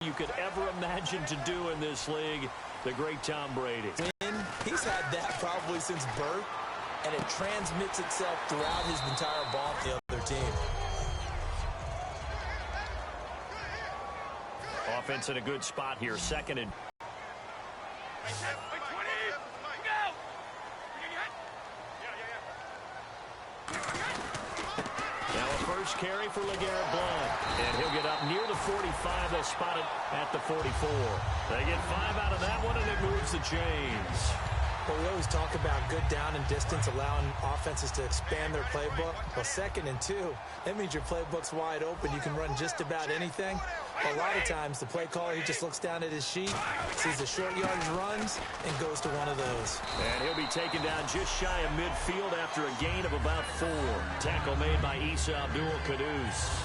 you could ever imagine to do in this league, the great Tom Brady. He's had that probably since birth, and it transmits itself throughout his entire ball to the other team. Offense in a good spot here, second and... Now a first carry for LeGarrette Blount. And he'll get up near the 45. They'll spot it at the 44. They get 5 out of that one, and it moves the chains. Well, we always talk about good down and distance, allowing offenses to expand their playbook. Well, 2nd and 2, that means your playbook's wide open. You can run just about anything. A lot of times, the play caller, he just looks down at his sheet, sees the short yardage runs, and goes to one of those. And he'll be taken down just shy of midfield after a gain of about 4. Tackle made by Issa Abdul-Quddus.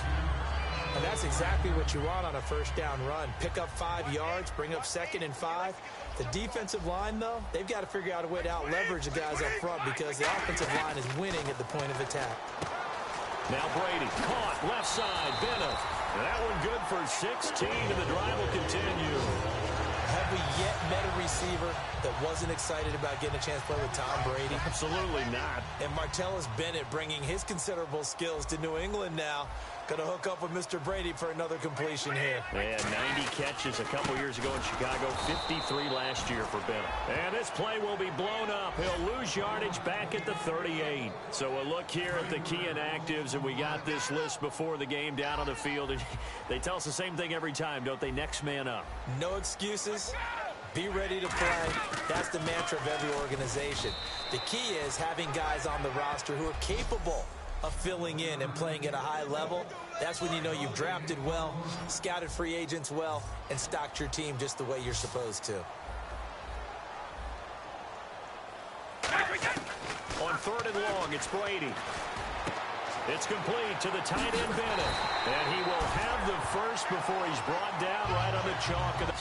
And that's exactly what you want on a first down run. Pick up 5 yards, bring up 2nd and 5. The defensive line, though, they've got to figure out a way to out-leverage the guys up front because the offensive line is winning at the point of attack. Now Brady, caught, left side, Bennett. That one good for 16, and the drive will continue. Have we yet met a receiver that wasn't excited about getting a chance to play with Tom Brady? Absolutely not. And Martellus Bennett bringing his considerable skills to New England now. Going to hook up with Mr. Brady for another completion here. Yeah, 90 catches a couple years ago in Chicago, 53 last year for Bennett. And this play will be blown up. He'll lose yardage back at the 38. So a look here at the key inactives, and we got this list before the game down on the field. And they tell us the same thing every time, don't they? Next man up. No excuses. Be ready to play. That's the mantra of every organization. The key is having guys on the roster who are capable of filling in and playing at a high level. That's when you know you've drafted well, scouted free agents well, and stocked your team just the way you're supposed to. On 3rd and long, it's Brady. It's complete to the tight end, Bennett. And he will have the first before he's brought down right on the chalk of the...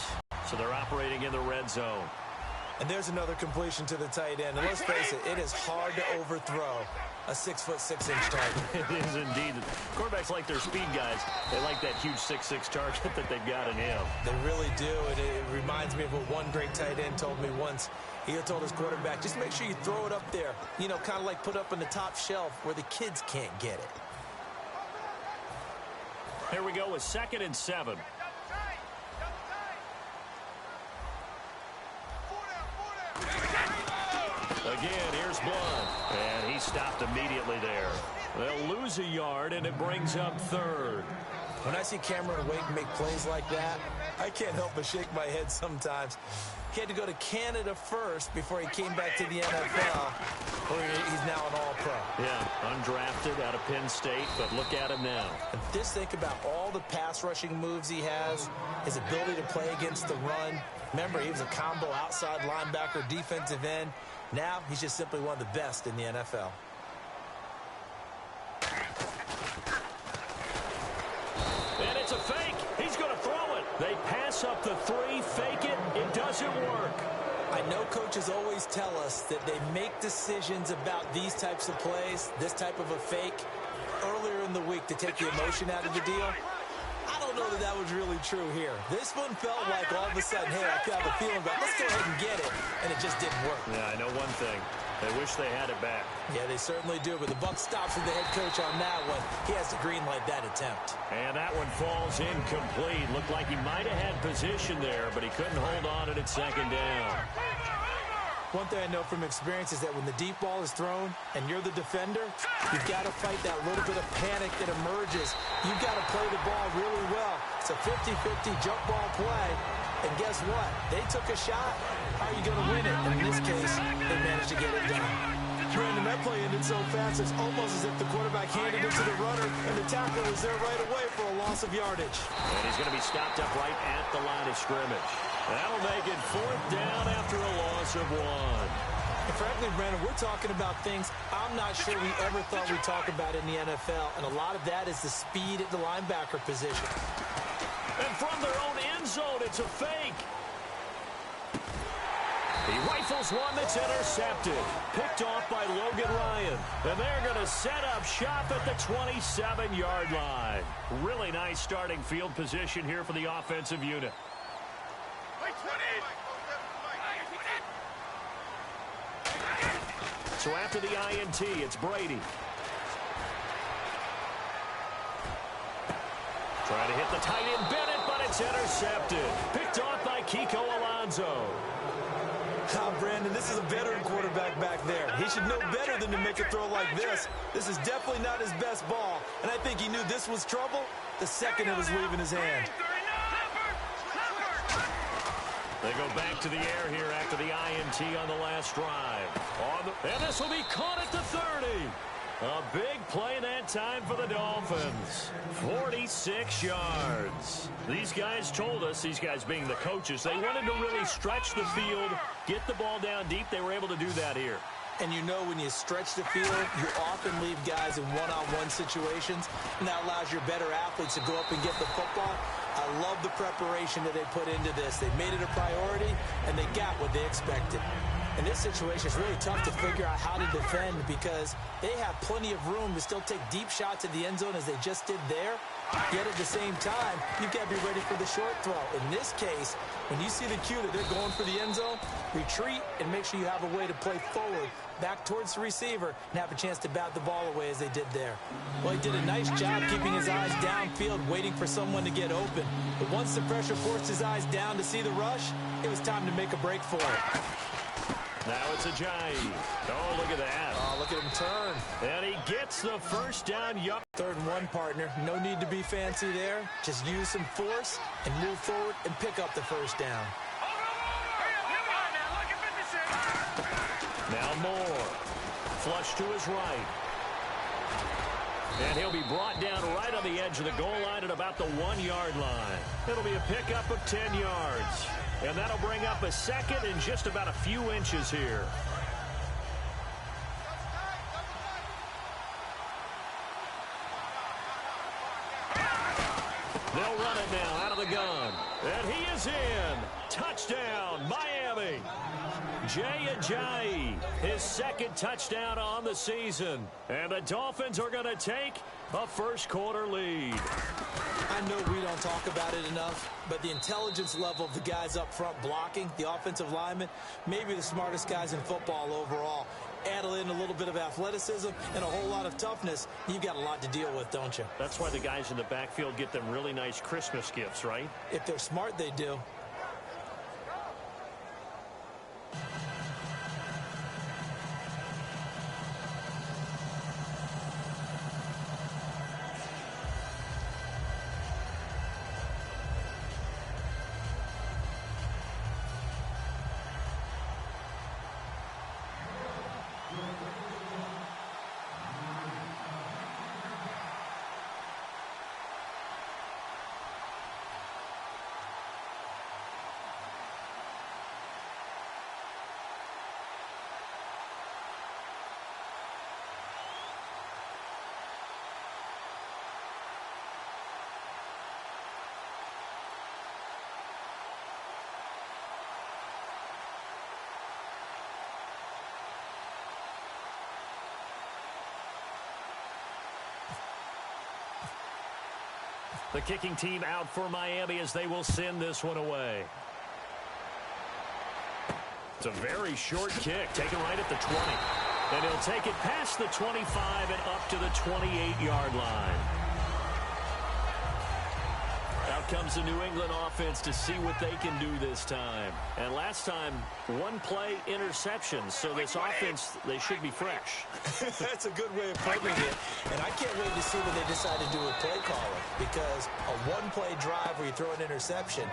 So they're operating in the red zone. And there's another completion to the tight end. And let's face it, it is hard to overthrow a 6'6" target. It is indeed. Quarterbacks like their speed guys. They like that huge 6'6" target that they've got in him. They really do. And it reminds me of what one great tight end told me once. He told his quarterback, just make sure you throw it up there. You know, kind of like put up on the top shelf where the kids can't get it. Here we go with 2nd and 7. Again, here's Blount. And he stopped immediately there. They'll lose a yard, and it brings up 3rd. When I see Cameron Wake make plays like that, I can't help but shake my head sometimes. He had to go to Canada first before he came back to the NFL, where he's now an all-pro. Yeah, undrafted out of Penn State, but look at him now. And just think about all the pass-rushing moves he has, his ability to play against the run. Remember, he was a combo outside linebacker, defensive end. Now, he's just simply one of the best in the NFL. And it's a fake. He's going to throw it. They pass up the 3, fake it. It doesn't work. I know coaches always tell us that they make decisions about these types of plays, this type of a fake, earlier in the week to take the emotion out of the deal. I don't know that that was really true here. This one felt like all of a sudden, hey, I have a feeling, but let's go ahead and get it, and it just didn't work. Yeah, I know one thing. They wish they had it back. Yeah, they certainly do, but the buck stops with the head coach on that one. He has to greenlight that attempt. And that one falls incomplete. Looked like he might have had position there, but he couldn't hold on to it at 2nd down. One thing I know from experience is that when the deep ball is thrown and you're the defender, you've got to fight that little bit of panic that emerges. You've got to play the ball really well. It's a 50-50 jump ball play. And guess what? They took a shot. How are you going to win it? And in this case, they managed to get it done. Brandon, that play ended so fast, it's almost as if the quarterback handed it to the runner, and the tackle was there right away for a loss of yardage. And he's going to be stopped up right at the line of scrimmage. That'll make it 4th down after a loss of 1. And frankly, Brandon, we're talking about things I'm not sure we ever thought we'd talk about in the NFL, and a lot of that is the speed at the linebacker position. And from their own end zone, it's a fake. He rifles one that's intercepted. Picked off by Logan Ryan. And they're going to set up shop at the 27-yard line. Really nice starting field position here for the offensive unit. So after the INT, it's Brady. Trying to hit the tight end Bennett, but it's intercepted. Picked off by Kiko Alonso. Brandon, this is a veteran quarterback back there. He should know better than to make a throw like this. This is definitely not his best ball, and I think he knew this was trouble the second it was leaving his hand. They go back to the air here after the INT on the last drive. And this will be caught at the 30. A big play that time for the Dolphins. 46 yards. These guys told us, these guys being the coaches, they wanted to really stretch the field, get the ball down deep. They were able to do that here. And you know when you stretch the field, you often leave guys in one-on-one situations, and that allows your better athletes to go up and get the football. I love the preparation that they put into this. They made it a priority, and they got what they expected. In this situation, it's really tough to figure out how to defend because they have plenty of room to still take deep shots at the end zone as they just did there. Yet at the same time, you've got to be ready for the short throw. In this case, when you see the cue that they're going for the end zone, retreat and make sure you have a way to play forward, back towards the receiver, and have a chance to bat the ball away as they did there. Well, he did a nice job keeping his eyes downfield, waiting for someone to get open. But once the pressure forced his eyes down to see the rush, it was time to make a break for it. Now it's Ajayi. Oh, look at that. Oh, look at him turn. And he gets the first down. 3rd and 1, partner. No need to be fancy there. Just use some force and move forward and pick up the first down. Now Moore. Flush to his right. And he'll be brought down right on the edge of the goal line at about the 1-yard line. It'll be a pickup of 10 yards. And that'll bring up a second and just about a few inches here. They'll run it now out of the gun. And he is in. Touchdown, Miami. Jay Ajayi, his 2nd touchdown on the season. And the Dolphins are going to take a first-quarter lead. I know we don't talk about it enough, but the intelligence level of the guys up front blocking, the offensive linemen, maybe the smartest guys in football overall. Add in a little bit of athleticism and a whole lot of toughness, you've got a lot to deal with, don't you? That's why the guys in the backfield get them really nice Christmas gifts, right? If they're smart, they do. The kicking team out for Miami as they will send this one away. It's a very short kick, taken right at the 20. And he'll take it past the 25 and up to the 28-yard line. Out comes the New England offense to see what they can do this time. And last time, 1-play interception. So this offense, they should be fresh. That's a good way of putting it. And I can't wait to see what they decide to do with play calling. Because a 1-play drive where you throw an interception,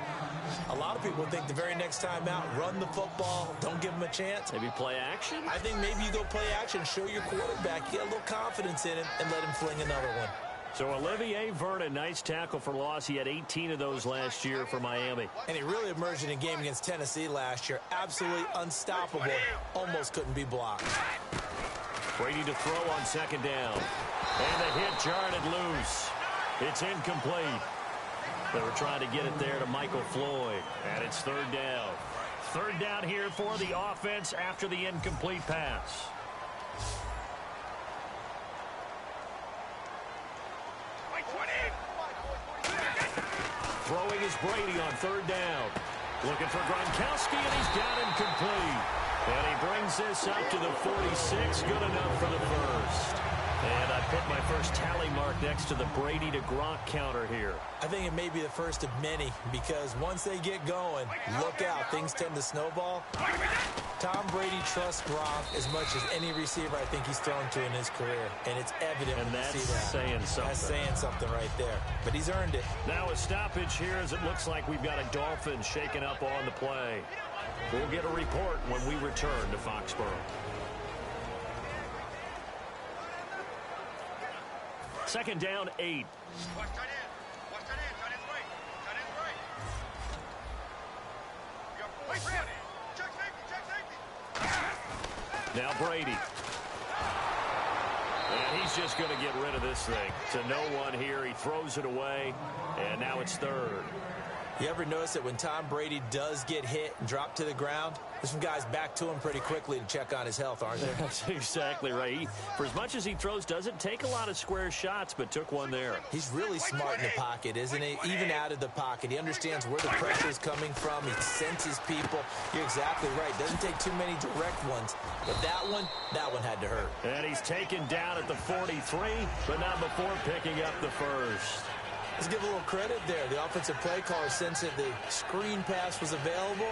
a lot of people think the very next time out, run the football, don't give them a chance. Maybe play action? I think maybe you go play action, show your quarterback, get a little confidence in him, and let him fling another one. So Olivier Vernon, nice tackle for loss. He had 18 of those last year for Miami. And he really emerged in a game against Tennessee last year. Absolutely unstoppable. Almost couldn't be blocked. Brady to throw on 2nd down. And the hit jarred it loose. It's incomplete. They were trying to get it there to Michael Floyd. And it's 3rd down. Third down here for the offense after the incomplete pass. Throwing is Brady on third down. Looking for Gronkowski, and he's down incomplete. And he brings this up to the 46. Good enough for the first. And I put my first tally mark next to the Brady to Gronk counter here. I think it may be the first of many, because once they get going, look out. Things tend to snowball. Tom Brady trusts Gronk as much as any receiver I think he's thrown to in his career. And it's evident when you see that. Saying something. That's saying something right there. But he's earned it. Now a stoppage here as it looks like we've got a Dolphin shaken up on the play. We'll get a report when we return to Foxborough. Second down, 8. Now Brady. And he's just going to get rid of this thing. To no one here. He throws it away. And now it's third. You ever notice that when Tom Brady does get hit and drop to the ground, there's some guys back to him pretty quickly to check on his health, aren't there? That's exactly right. For as much as he throws, doesn't take a lot of square shots, but took one there. He's really smart in the pocket, isn't he? Even out of the pocket. He understands where the pressure is coming from. He senses people. You're exactly right. Doesn't take too many direct ones. But that one had to hurt. And he's taken down at the 43, but not before picking up the first. Let's give a little credit there. The offensive play caller sensed that the screen pass was available.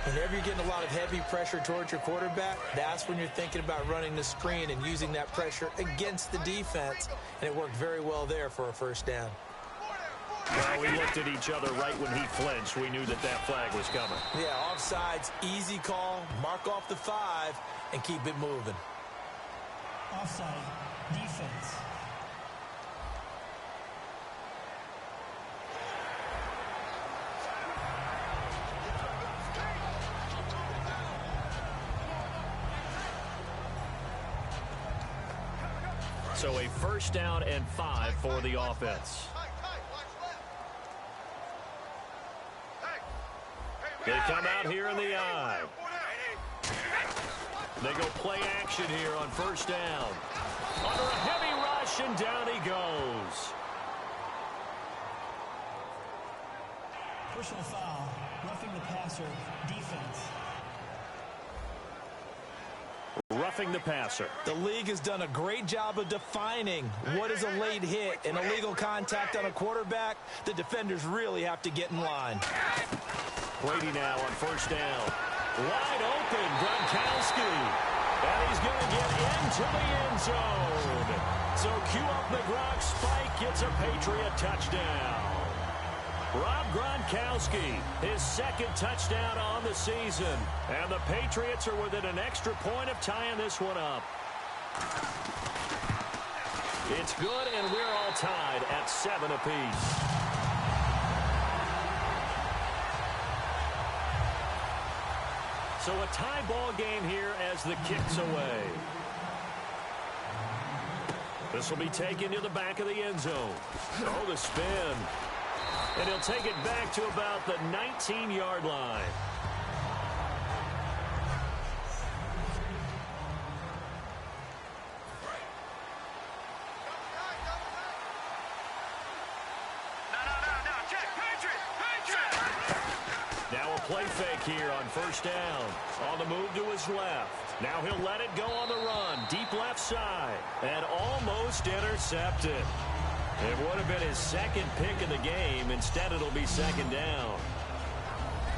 Whenever you're getting a lot of heavy pressure towards your quarterback, that's when you're thinking about running the screen and using that pressure against the defense. And it worked very well there for a first down. Well, we looked at each other right when he flinched. We knew that flag was coming. Yeah, offsides, easy call, mark off the 5, and keep it moving. Offside, defense. So a first down and 5 for the offense. They come out here in the eye. They go play action here on first down. Under a heavy rush, and down he goes. Personal foul, roughing the passer, defense. Roughing the passer. The league has done a great job of defining what is a late hit and illegal contact on a quarterback. The defenders really have to get in line. Brady now on first down. Wide open, Gronkowski. And he's going to get into the end zone. So cue up the Gronk spike. It's a Patriot touchdown. Rob Gronkowski, his second touchdown on the season. And the Patriots are within an extra point of tying this one up. It's good, and we're all tied at 7 apiece. So a tie ball game here as the kick's away. This will be taken to the back of the end zone. Oh, the spin. And he'll take it back to about the 19-yard line. Now a play fake here on first down. On the move to his left. Now he'll let it go on the run. Deep left side. And almost intercepted. It would have been his second pick of the game. Instead, it'll be second down.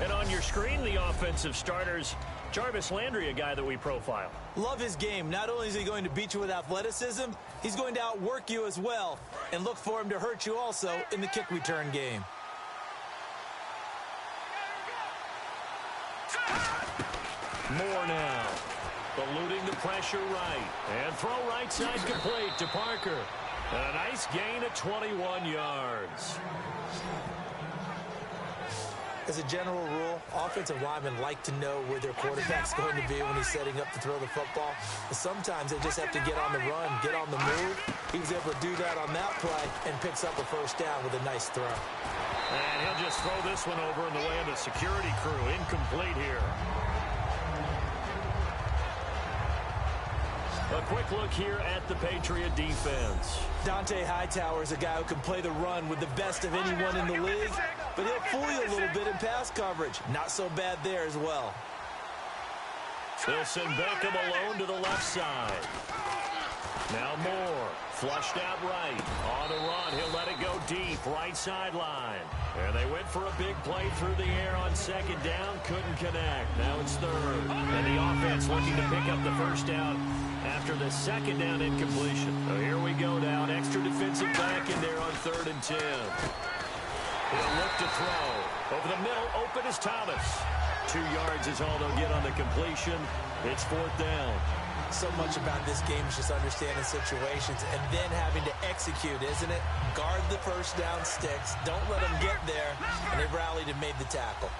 And on your screen, the offensive starters, Jarvis Landry, a guy that we profile. Love his game. Not only is he going to beat you with athleticism, he's going to outwork you as well. And look for him to hurt you also in the kick return game. More now. Eluding the pressure right. And throw right side complete to Parker. And a nice gain of 21 yards. As a general rule, offensive linemen like to know where their quarterback's going to be when he's setting up to throw the football. But sometimes they just have to get on the run, get on the move. He was able to do that on that play and picks up a first down with a nice throw. And he'll just throw this one over in the way of the security crew. Incomplete here. A quick look here at the Patriot defense. Dante Hightower is a guy who can play the run with the best of anyone in the league, but he'll fool you a little bit in pass coverage. Not so bad there as well. They'll send Beckham alone to the left side. Now Moore, flushed out right. On the run, he'll let it go deep, right sideline. And they went for a big play through the air on second down, couldn't connect. Now it's third. And the offense looking to pick up the first down after the second down incompletion. So here we go now, an extra defensive back in there on 3rd and 10. He'll look to throw. Over the middle, open is Thomas. 2 yards is all they'll get on the completion. It's 4th down. So much about this game is just understanding situations and then having to execute, isn't it? Guard the first down sticks. Don't let them get there. And they've rallied and made the tackle.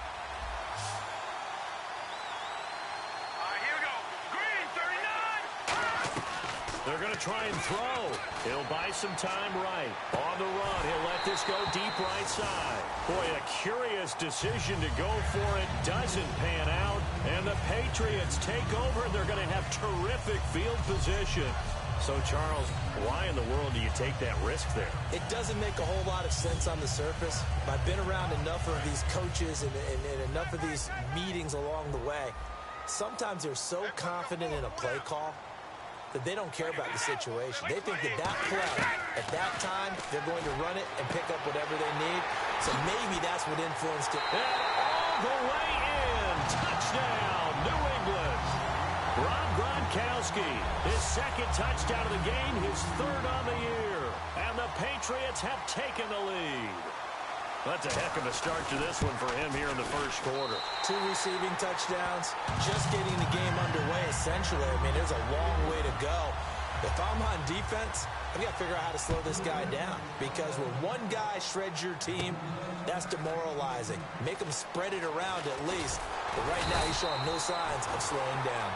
Here we go. Green, 39. They're going to try and throw. He'll buy some time right. On the run, he'll let this go deep right side. Boy, a curious decision to go for it. Doesn't pan out. And the Patriots take over, and they're going to have terrific field position. So, Charles, why in the world do you take that risk there? It doesn't make a whole lot of sense on the surface. I've been around enough of these coaches and enough of these meetings along the way. Sometimes they're so confident in a play call that they don't care about the situation. They think that that play, at that time, they're going to run it and pick up whatever they need. So maybe that's what influenced it. And all the way in. Touchdown, New England. Rob Gronkowski, his 2nd touchdown of the game, his 3rd on the year. And the Patriots have taken the lead. That's a heck of a start to this one for him here in the first quarter. 2 receiving touchdowns, just getting the game underway, essentially. I mean, there's a long way to go. If I'm on defense, I've got to figure out how to slow this guy down. Because when one guy shreds your team, that's demoralizing. Make him spread it around at least. But right now, he's showing no signs of slowing down.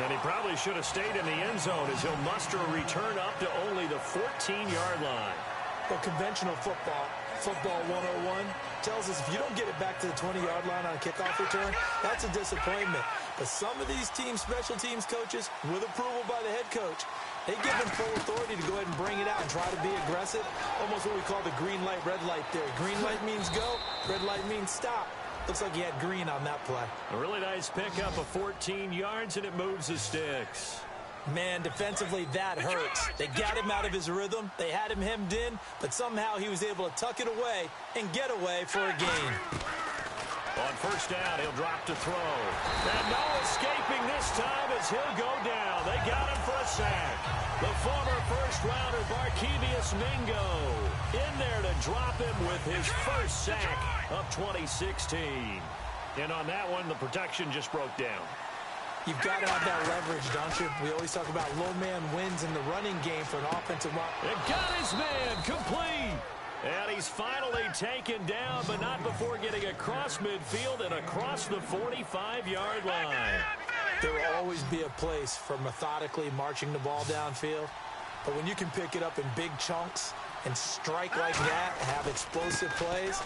And he probably should have stayed in the end zone as he'll muster a return up to only the 14-yard line. But conventional football 101, tells us if you don't get it back to the 20-yard line on a kickoff return, that's a disappointment. But some of these special teams coaches, with approval by the head coach, they give them full authority to go ahead and bring it out and try to be aggressive. Almost what we call the green light, red light theory. Green light means go, red light means stop. Looks like he had green on that play. A really nice pickup of 14 yards, and it moves the sticks. Man, defensively, that hurts. They got him out of his rhythm. They had him hemmed in, but somehow he was able to tuck it away and get away for a gain. On first down, he'll drop to throw. And no escaping this time as he'll go down. They got him for a sack. The former first-rounder Barkevious Mingo in there to drop him with his first sack of 2016. And on that one, the protection just broke down. You've got to have that leverage, don't you? We always talk about low man wins in the running game for an offensive line. It got his man complete. And he's finally taken down, but not before getting across midfield and across the 45-yard line. There will always be a place for methodically marching the ball downfield. But when you can pick it up in big chunks and strike like that, have explosive plays,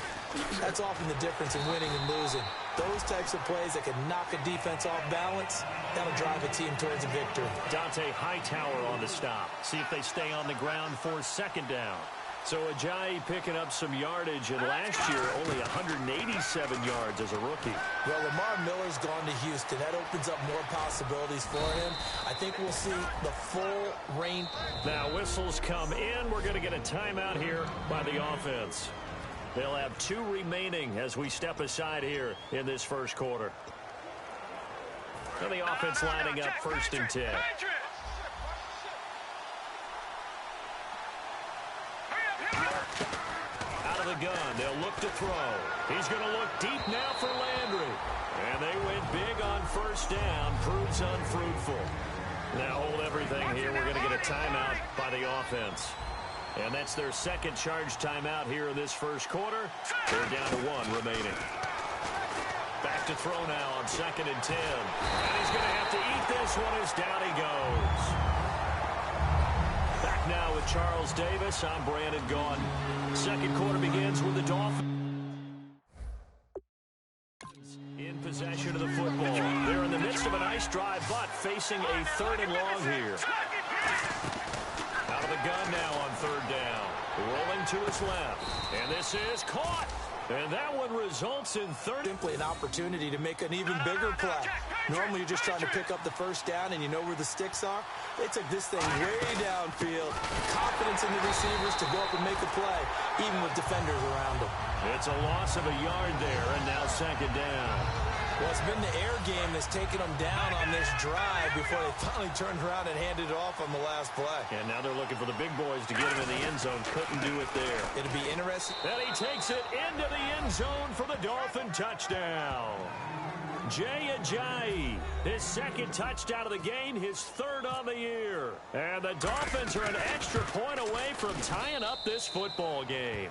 that's often the difference in winning and losing. Those types of plays that can knock a defense off balance, that'll drive a team towards a victory. Dante Hightower on the stop. See if they stay on the ground for second down. So Ajayi picking up some yardage, and last year only 187 yards as a rookie. Well, Lamar Miller's gone to Houston. That opens up more possibilities for him. I think we'll see the full range. Now whistles come in. We're going to get a timeout here by the offense. They'll have 2 remaining as we step aside here in this first quarter. And the offense lining up 1st and 10. Out of the gun, they'll look to throw. He's going to look deep now for Landry. And they went big on first down. Proves unfruitful. Now hold everything here. We're going to get a timeout by the offense. And that's their second charge timeout here in this first quarter. They're down to 1 remaining. Back to throw now on 2nd and 10. And he's going to have to eat this one as down he goes. Back now with Charles Davis. I'm Brandon Gaudin. Second quarter begins with the Dolphins. possession of the football. They're in the midst of a nice drive, but facing a 3rd and long here. Out of the gun now on 3rd down. Rolling to his left. And this is caught. And that one results in 3rd. Simply an opportunity to make an even bigger play. Normally you're just trying to pick up the 1st down and you know where the sticks are. They took this thing way downfield. Confidence in the receivers to go up and make a play, even with defenders around them. It's a loss of a yard there, and now 2nd down. Well, it's been the air game that's taken them down on this drive before they finally turned around and handed it off on the last play. And now they're looking for the big boys to get him in the end zone. Couldn't do it there. It'll be interesting. And he takes it into the end zone for the Dolphin touchdown. Jay Ajayi, his 2nd touchdown of the game, his 3rd on the year. And the Dolphins are an extra point away from tying up this football game.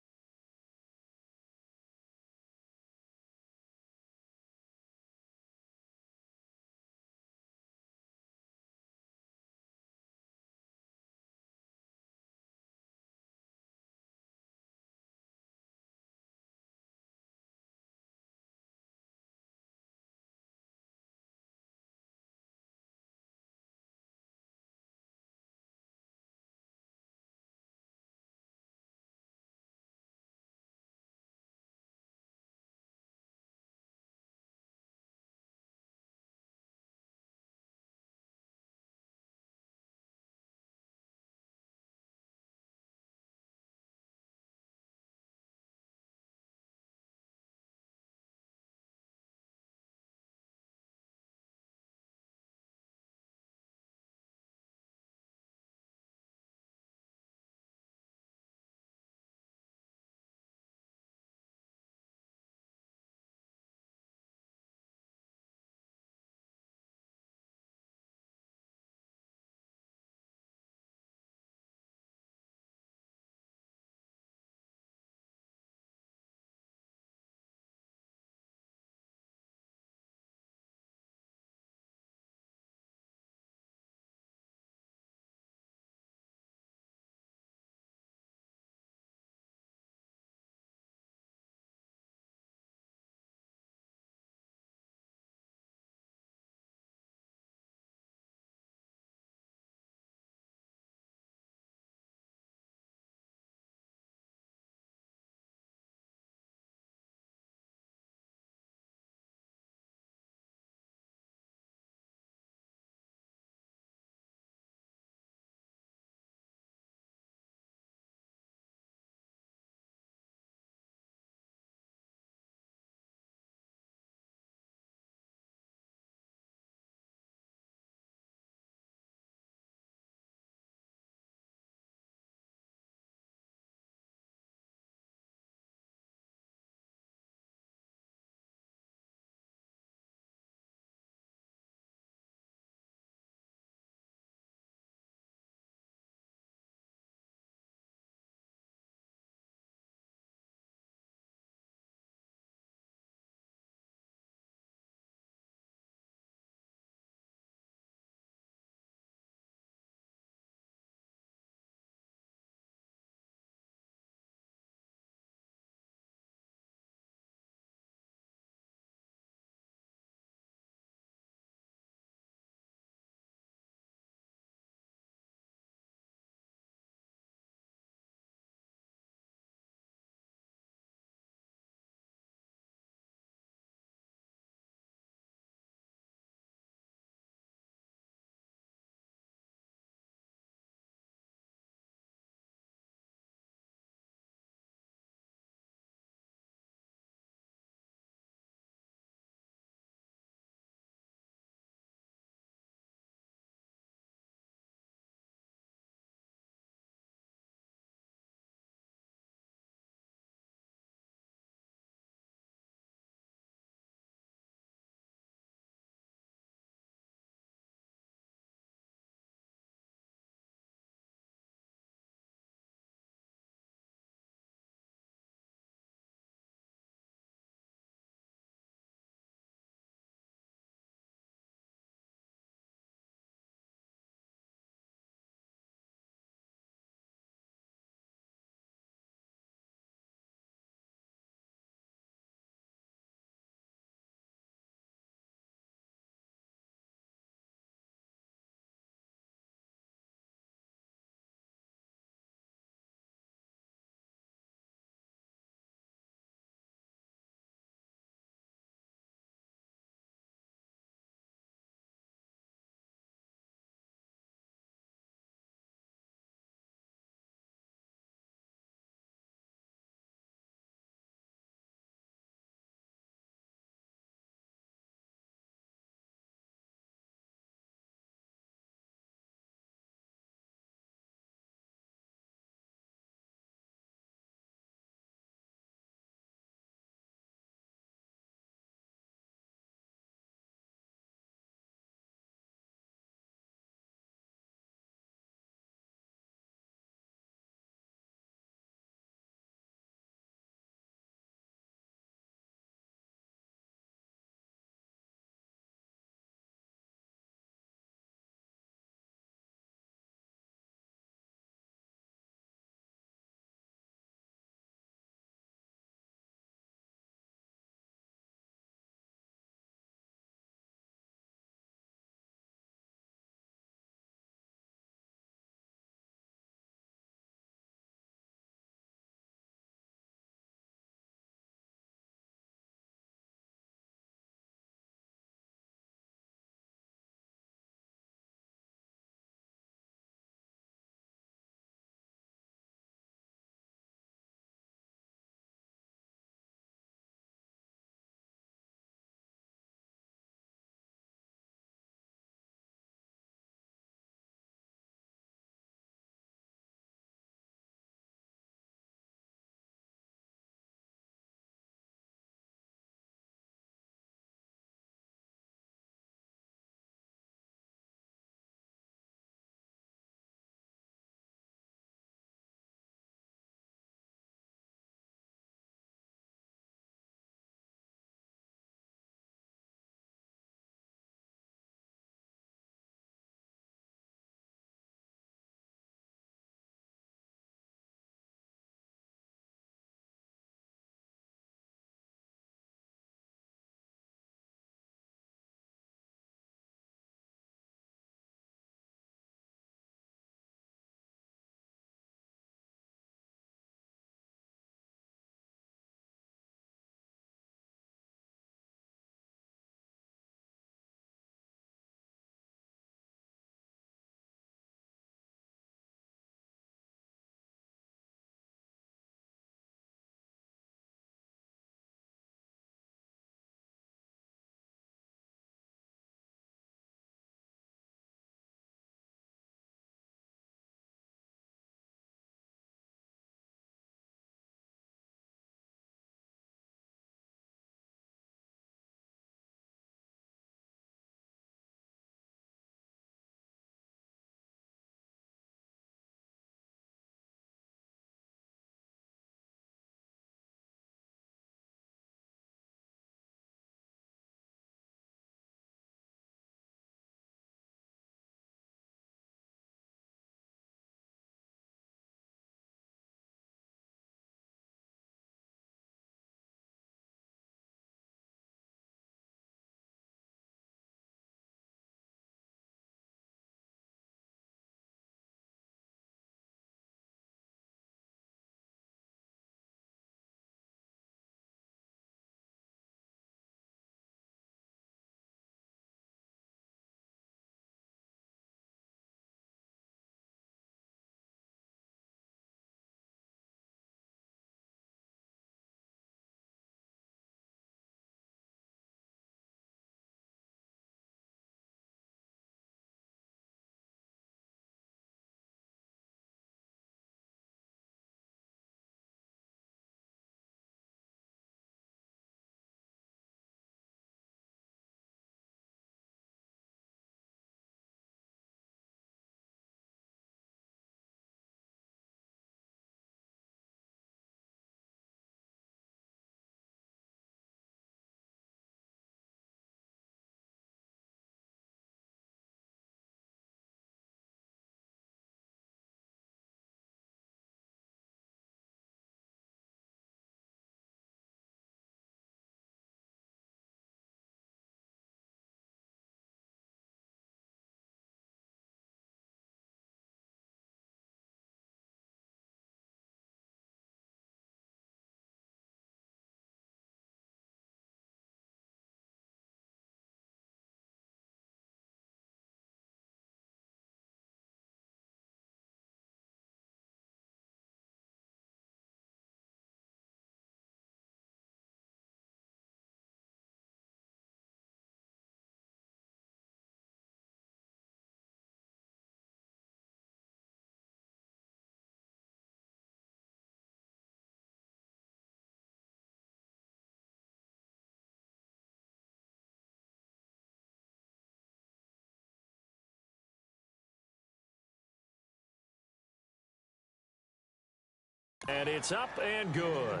And it's up and good.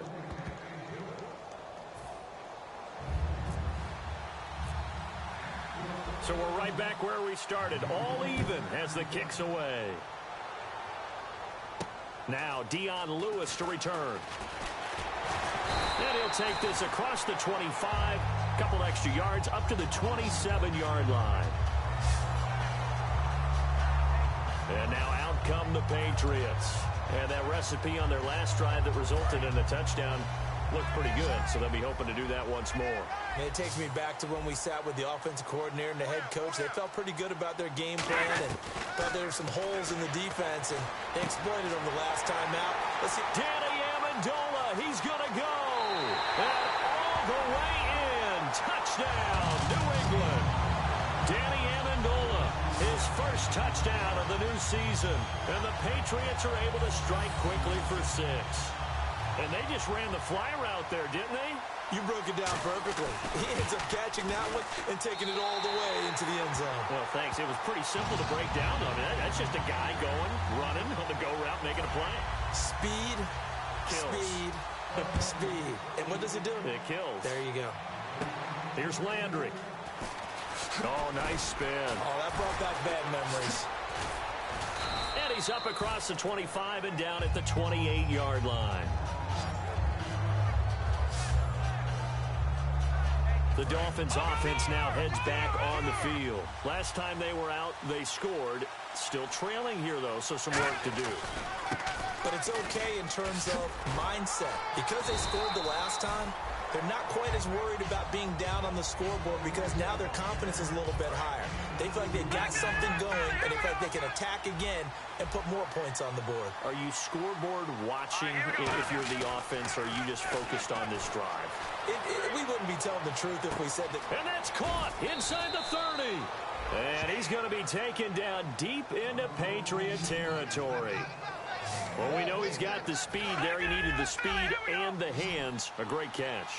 So we're right back where we started, all even as the kick's away. Now Dion Lewis to return. And he'll take this across the 25, couple extra yards up to the 27-yard line. And now out come the Patriots. And that recipe on their last drive that resulted in a touchdown looked pretty good, so they'll be hoping to do that once more. And it takes me back to when we sat with the offensive coordinator and the head coach. They felt pretty good about their game plan and thought there were some holes in the defense, and they exploited them the last time out. Let's see. Danny Amendola, he's going to go. And all the way in. Touchdown, New England. Danny Amendola, his first touchdown of the new season. And the Patriots are able to strike quickly for 6. And they just ran the fly route there, didn't they? You broke it down perfectly. He ends up catching that one and taking it all the way into the end zone. Well, thanks. It was pretty simple to break down on it. That's just a guy going, running on the go route, making a play. Speed, kills. Speed, speed. And what does it do? It kills. There you go. Here's Landry. Oh, nice spin. Oh, that brought back bad memories. And he's up across the 25 and down at the 28-yard line. The Dolphins offense now heads back on the field. Last time they were out, they scored. Still trailing here, though, so some work to do. But it's okay in terms of mindset. Because they scored the last time, they're not quite as worried about being down on the scoreboard because now their confidence is a little bit higher. They feel like they've got something going, and they feel like they can attack again and put more points on the board. Are you scoreboard watching if you're the offense, or are you just focused on this drive? We wouldn't be telling the truth if we said that. And that's caught inside the 30. And he's going to be taken down deep into Patriot territory. Well, we know he's got the speed there. He needed the speed and the hands. A great catch.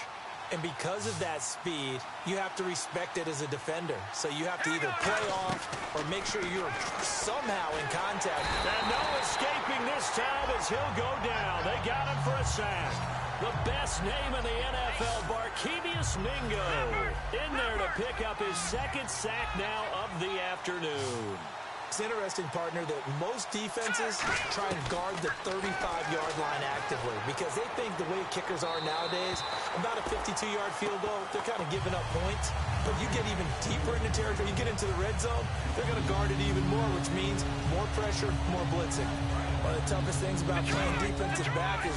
And because of that speed, you have to respect it as a defender. So you have to either play off or make sure you're somehow in contact. And no escaping this time as he'll go down. They got him for a sack. The best name in the NFL, Barkevious Mingo, in there to pick up his second sack now of the afternoon. It's interesting, partner, that most defenses try and guard the 35-yard line actively because they think the way kickers are nowadays, about a 52-yard field goal, they're kind of giving up points. But you get even deeper into territory, you get into the red zone, they're going to guard it even more, which means more pressure, more blitzing. One of the toughest things about playing defensive back is